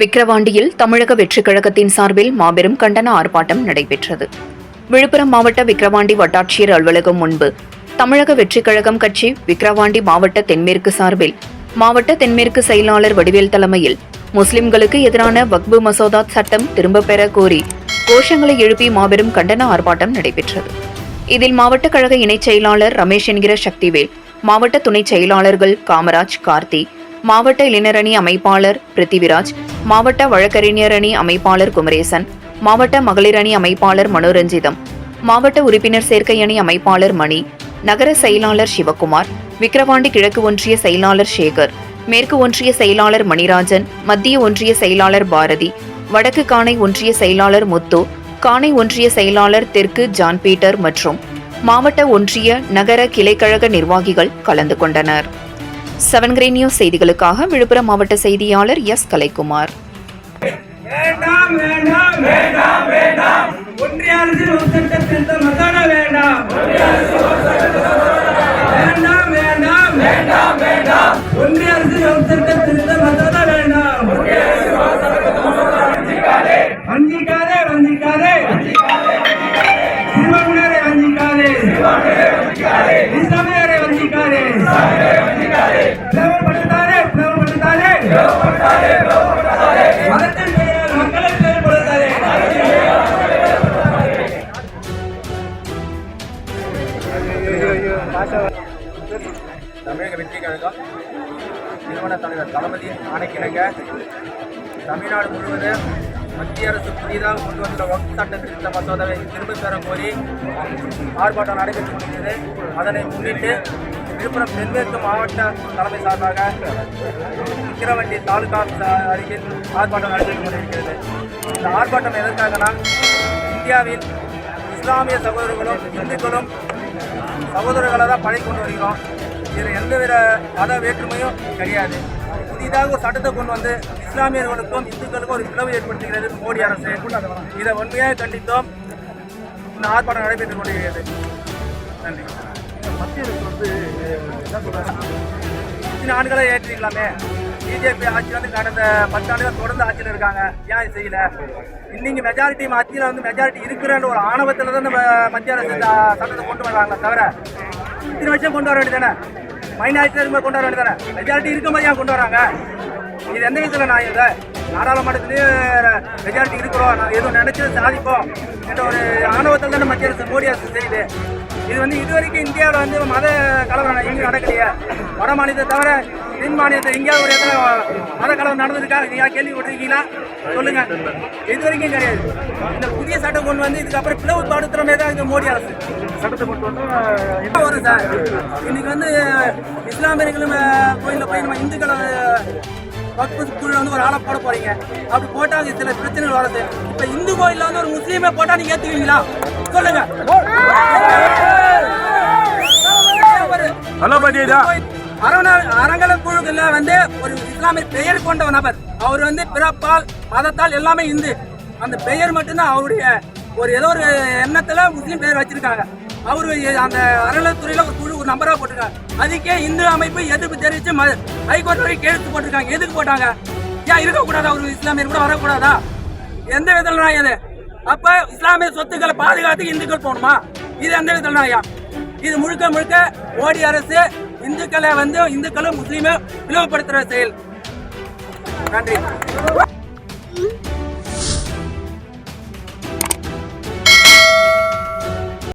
விக்கிரவாண்டியில் தமிழக வெற்றிக் கழகத்தின் சார்பில் மாபெரும் கண்டன ஆர்ப்பாட்டம் நடைபெற்றது. விழுப்புரம் மாவட்ட விக்கிரவாண்டி வட்டாட்சியர் அலுவலகம் முன்பு தமிழக வெற்றிக் கழகம் கட்சி விக்கிரவாண்டி மாவட்ட தென்மேற்கு சார்பில் மாவட்ட தென்மேற்கு செயலாளர் வடிவேல் தலைமையில் முஸ்லிம்களுக்கு எதிரான வக்பு மசோதா சட்டம் திரும்பப் பெற கோரி கோஷங்களை எழுப்பி மாபெரும் கண்டன ஆர்ப்பாட்டம் நடைபெற்றது. இதில் மாவட்ட கழக இணைச் செயலாளர் ரமேஷ் என்கிற சக்திவேல், மாவட்ட துணைச் செயலாளர்கள் காமராஜ், கார்த்தி, மாவட்ட இளைஞர் அணி அமைப்பாளர் பிருத்திவிராஜ், மாவட்ட வழக்கறிஞர் அணி அமைப்பாளர் குமரேசன், மாவட்ட மகளிர் அணி அமைப்பாளர் மனோரஞ்சிதம், மாவட்ட உறுப்பினர் சேர்க்கை அணி அமைப்பாளர் மணி, நகர செயலாளர் சிவகுமார், விக்கிரவாண்டி கிழக்கு ஒன்றிய செயலாளர் சேகர், மேற்கு ஒன்றிய செயலாளர் மணிராஜன், மத்திய ஒன்றிய செயலாளர் பாரதி, வடக்கு காணை ஒன்றிய செயலாளர் முத்து, காணை ஒன்றிய செயலாளர் தெற்கு ஜான் பீட்டர் மற்றும் மாவட்ட ஒன்றிய நகர கிளைக்கழக நிர்வாகிகள் கலந்து கொண்டனர். 7 கிரீன் நியூஸ் செய்திகளுக்காக விழுப்புரம் மாவட்ட செய்தியாளர் எஸ் கலைக்குமார். வேண்டாம் வேண்டாம் வேண்டாம் வேண்டாம் ஒன்றிய அரசின் ஒரு சட்டத்திருத்த மசோதா வேண்டாம். வேண்டாம் வேண்டாம் வேண்டாம் வேண்டாம் ஒன்றிய அரசின் ஒரு சட்டத்திருத்த மசோதா வேண்டாம். வஞ்சிக்காதே வஞ்சிக்காதே சிறுபான்மையினரை வஞ்சிக்காதே, இஸ்லாமியரை வஞ்சிக்காதே, பிளவுபடுத்தாதே பிளவுபடுத்தாதே, மதத்தின் பெயரால் மக்களை பிளவுபடுத்தாதே. தமிழக வெற்றிக் கழகம் நிறுவன தலைவர் தளபதியின் ஆணைக்கிணங்க தமிழ்நாடு முழுவதும் மத்திய அரசு புதிதாக கொண்டு வந்துள்ள வக்ஃப் சட்ட திருத்த மசோதாவை திரும்பப் பெற கோரி ஆர்ப்பாட்டம் நடைபெற்றுக் கொண்டிருக்கிறது. அதனை முன்னிட்டு விழுப்புரம் தென்மேற்கு மாவட்ட தலைமை சார்பாக விக்கிரவாண்டி தாலுகா அருகில் ஆர்ப்பாட்டம் நடைபெற்றுக் கொண்டிருக்கிறது. இந்த ஆர்ப்பாட்டம் எதற்காகனா, இந்தியாவில் இஸ்லாமிய சகோதரர்களும் இந்துக்களும் சகோதரர்களை தான் பழகி கொண்டு வருகிறோம். இதில் எந்தவித மத வேற்றுமையும் கிடையாது. புதிதாக ஒரு சட்டத்தை கொண்டு வந்து இஸ்லாமியர்களுக்கும் இந்துக்களுக்கும் ஒரு பிளவு ஏற்படுத்துகிறது மோடி அரசு. இதை உண்மையாக கண்டித்தோம் இந்த ஆர்ப்பாட்டம் நடைபெற்றுக் கொண்டிருக்கிறது. நன்றி. மத்திய அரசு வந்து என்ன சொல்றாங்க, 10 ஆண்டுகளை ஏற்றிக்கலாமே. பிஜேபி ஆட்சி வந்து கடந்த 10 ஆண்டுகள் தொடர்ந்து ஆட்சியில் இருக்காங்க, ஏன் இது செய்யல? இன்னைக்கு மெஜாரிட்டி மத்தியில் வந்து மெஜாரிட்டி இருக்கிறன்ற ஒரு ஆணவத்தில் தான் மத்திய அரசு சட்டத்தை கொண்டு வர்றாங்களே தவிர இத்தனை வருஷம் கொண்டு வர வேண்டியதானே? மைனாரிட்டி கொண்டு வர வேண்டியதானே? மெஜாரிட்டி இருக்கும்போது ஏன் கொண்டு வராங்க? இது எந்த விதத்தில் நான் இதை நாடாளுமன்றத்திலேயே மெஜாரிட்டி இருக்கிறோம், நான் எதுவும் நினைச்சது சாதிப்போம் என்ற ஒரு ஆணவத்தில் தானே மத்திய அரசு மோடி அரசு செய்யுது. இது வந்து இதுவரைக்கும் இந்தியாவில் வந்து மத கலவரம் எங்கேயும் நடக்கலையே. வட மாநிலத்தை தவிர தென் மாநிலத்தை எங்கேயாவது ஒரு இடத்துல மத கலவரம் நடந்திருக்கா? நீங்கள் கேள்விப்பட்டிருக்கீங்களா? சொல்லுங்க. இது வரைக்கும் கிடையாது. இந்த புதிய சட்டம் கொண்டு வந்து இதுக்கப்புறம் பிளவுபடுத்துறமே தான் இந்த மோடி அரசு சட்டத்தை கொண்டு வந்து என்ன வரும் சார்? இன்னைக்கு வந்து இஸ்லாமியர்களும் கோயிலில் போய் நம்ம இந்துக்களை வக்ஃபு குழுவில் வந்து ஒரு ஆளை போட போறீங்க. அப்படி போட்டால் சில பிரச்சனைகள் வருது. இப்போ இந்து கோயிலில் வந்து ஒரு முஸ்லீமே போட்டால் நீங்கள் ஏற்றுவீங்களா? சொல்லுங்க. அறங்கல குழுக்குள்ள வந்து ஒரு இஸ்லாமிய பெயர் கொண்ட ஒரு நபர், அவர் வந்து பிறப்பால் மதத்தால் எல்லாமே இந்து. அந்த பெயர் மட்டும்தான் அவருடைய ஒரு ஏதோ ஒரு எண்ணத்துல முஸ்லீம் பெயர் வச்சிருக்காங்க. அவரு அந்த அறநிலையத்துறையில ஒரு குழு ஒரு நம்பரா போட்டிருக்காங்க. அதுக்கே இந்து அமைப்பு எதிர்ப்பு தெரிவித்து ஹைகோர்ட் வரைக்கும் கேள்வி போட்டிருக்காங்க. எதுக்கு போட்டாங்க? ஏன் இருக்கக்கூடாதா? ஒரு இஸ்லாமியர் கூட வரக்கூடாதா? எந்த விதத்தில் நாயது? அப்ப இஸ்லாமிய சொத்துக்களை பாதுகாத்துக்கு இந்துக்கள் போகணுமா? இது எந்த விதத்தில் நாயா? இது முழுக்க முழுக்க மோடி அரசு இந்துக்களை வந்து இந்துக்களும் முஸ்லீமும் பிளவுபடுத்துற செயல். நன்றி.